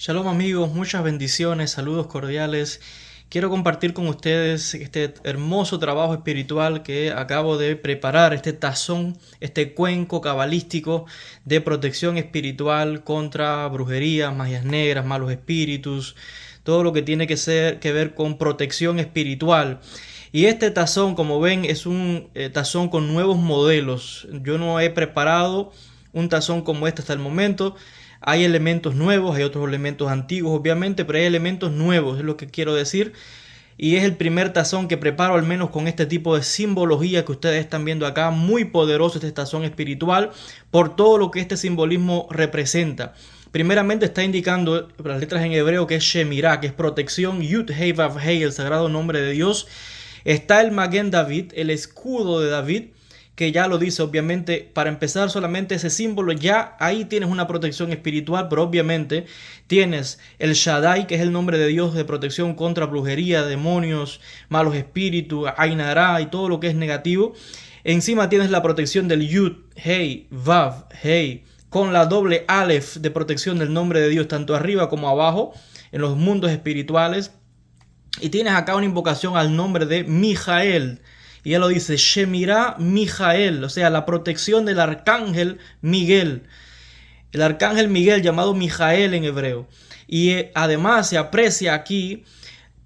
Shalom amigos, muchas bendiciones, saludos cordiales. Quiero compartir con ustedes este hermoso trabajo espiritual que acabo de preparar, este tazón, este cuenco cabalístico de protección espiritual contra brujerías, magias negras, malos espíritus, todo lo que tiene que ver con protección espiritual. Y este tazón, como ven, es un tazón con nuevos modelos. Yo no he preparado un tazón como este hasta el momento. Hay elementos nuevos, hay otros elementos antiguos obviamente, pero hay elementos nuevos, es lo que quiero decir. Y es el primer tazón que preparo, al menos con este tipo de simbología que ustedes están viendo acá. Muy poderoso este tazón espiritual por todo lo que este simbolismo representa. Primeramente está indicando las letras en hebreo que es Shemirah, que es protección, Yud Hei Vav Hei, el sagrado nombre de Dios. Está el Maguen David, el escudo de David, que ya lo dice. Obviamente, para empezar, solamente ese símbolo, ya ahí tienes una protección espiritual, pero obviamente tienes el Shaddai, que es el nombre de Dios de protección contra brujería, demonios, malos espíritus, Ainara y todo lo que es negativo. Encima tienes la protección del Yud, Hei, Vav, Hei, con la doble Aleph de protección del nombre de Dios, tanto arriba como abajo, en los mundos espirituales. Y tienes acá una invocación al nombre de Mijael. Y ya lo dice, Shemirah Mijael, o sea, la protección del arcángel Miguel. El arcángel Miguel, llamado Mijael en hebreo. Y además se aprecia aquí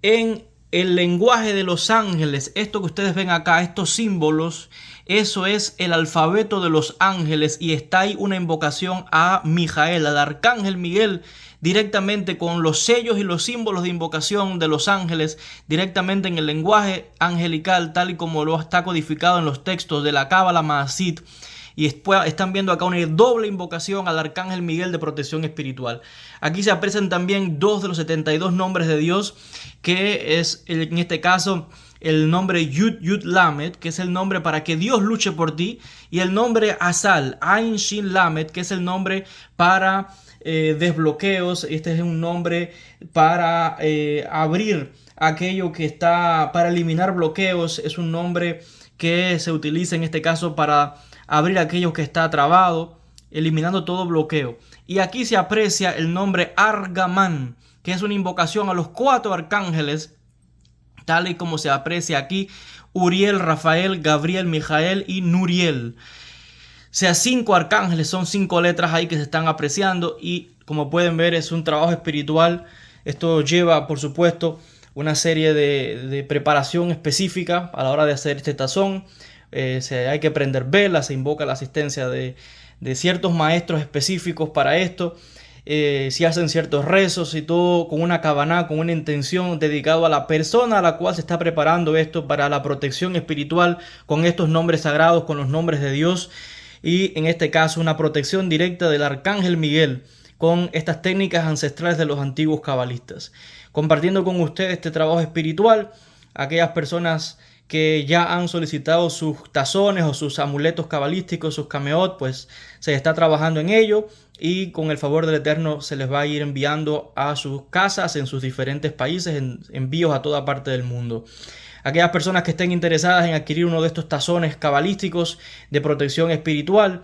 en el lenguaje de los ángeles. Esto que ustedes ven acá, estos símbolos, eso es el alfabeto de los ángeles. Y está ahí una invocación a Mijael, al arcángel Miguel, directamente con los sellos y los símbolos de invocación de los ángeles, directamente en el lenguaje angelical, tal y como lo está codificado en los textos de la Cábala Maasit. Y después están viendo acá una doble invocación al arcángel Miguel de protección espiritual. Aquí se aprecian también 2 de los 72 nombres de Dios, que es en este caso el nombre Yud Yud Lamed, que es el nombre para que Dios luche por ti, y el nombre Asal, Ain Shin Lamed, que es el nombre para desbloqueos. Este es un nombre para abrir aquello que está, para eliminar bloqueos. Es un nombre que se utiliza en este caso para abrir aquello que está trabado, eliminando todo bloqueo. Y aquí se aprecia el nombre Argamán, que es una invocación a los 4 arcángeles, tal y como se aprecia aquí: Uriel, Rafael, Gabriel, Mijael y Nuriel. O sea, 5 arcángeles, son 5 letras ahí que se están apreciando. Y como pueden ver, es un trabajo espiritual. Esto lleva, por supuesto, una serie de preparación específica a la hora de hacer este tazón. Hay que prender velas, se invoca la asistencia de ciertos maestros específicos para esto. Se hacen ciertos rezos y todo con una kavaná, con una intención dedicada a la persona a la cual se está preparando esto para la protección espiritual, con estos nombres sagrados, con los nombres de Dios. Y en este caso una protección directa del arcángel Miguel con estas técnicas ancestrales de los antiguos cabalistas. Compartiendo con ustedes este trabajo espiritual, aquellas personas que ya han solicitado sus tazones o sus amuletos cabalísticos, sus cameot, pues se está trabajando en ello y con el favor del Eterno se les va a ir enviando a sus casas en sus diferentes países, en envíos a toda parte del mundo. Aquellas personas que estén interesadas en adquirir uno de estos tazones cabalísticos de protección espiritual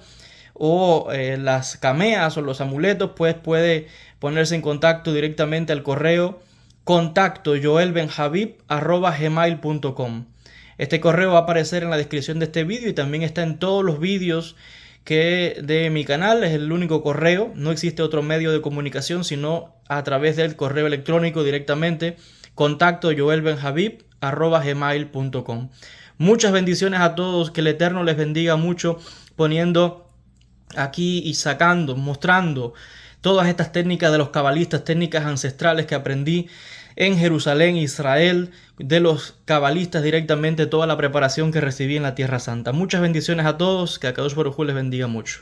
o las cameas o los amuletos, pues puede ponerse en contacto directamente al correo contacto joelbenhabib@gmail.com. Este correo va a aparecer en la descripción de este vídeo y también está en todos los vídeos de mi canal. Es el único correo, no existe otro medio de comunicación sino a través del correo electrónico directamente, contacto joelbenhabib@gmail.com. Muchas bendiciones a todos, que el Eterno les bendiga mucho, poniendo aquí y sacando, mostrando todas estas técnicas de los cabalistas, técnicas ancestrales que aprendí en Jerusalén, Israel, de los cabalistas directamente, toda la preparación que recibí en la Tierra Santa. Muchas bendiciones a todos, que Akadosh Baruj Hu les bendiga mucho.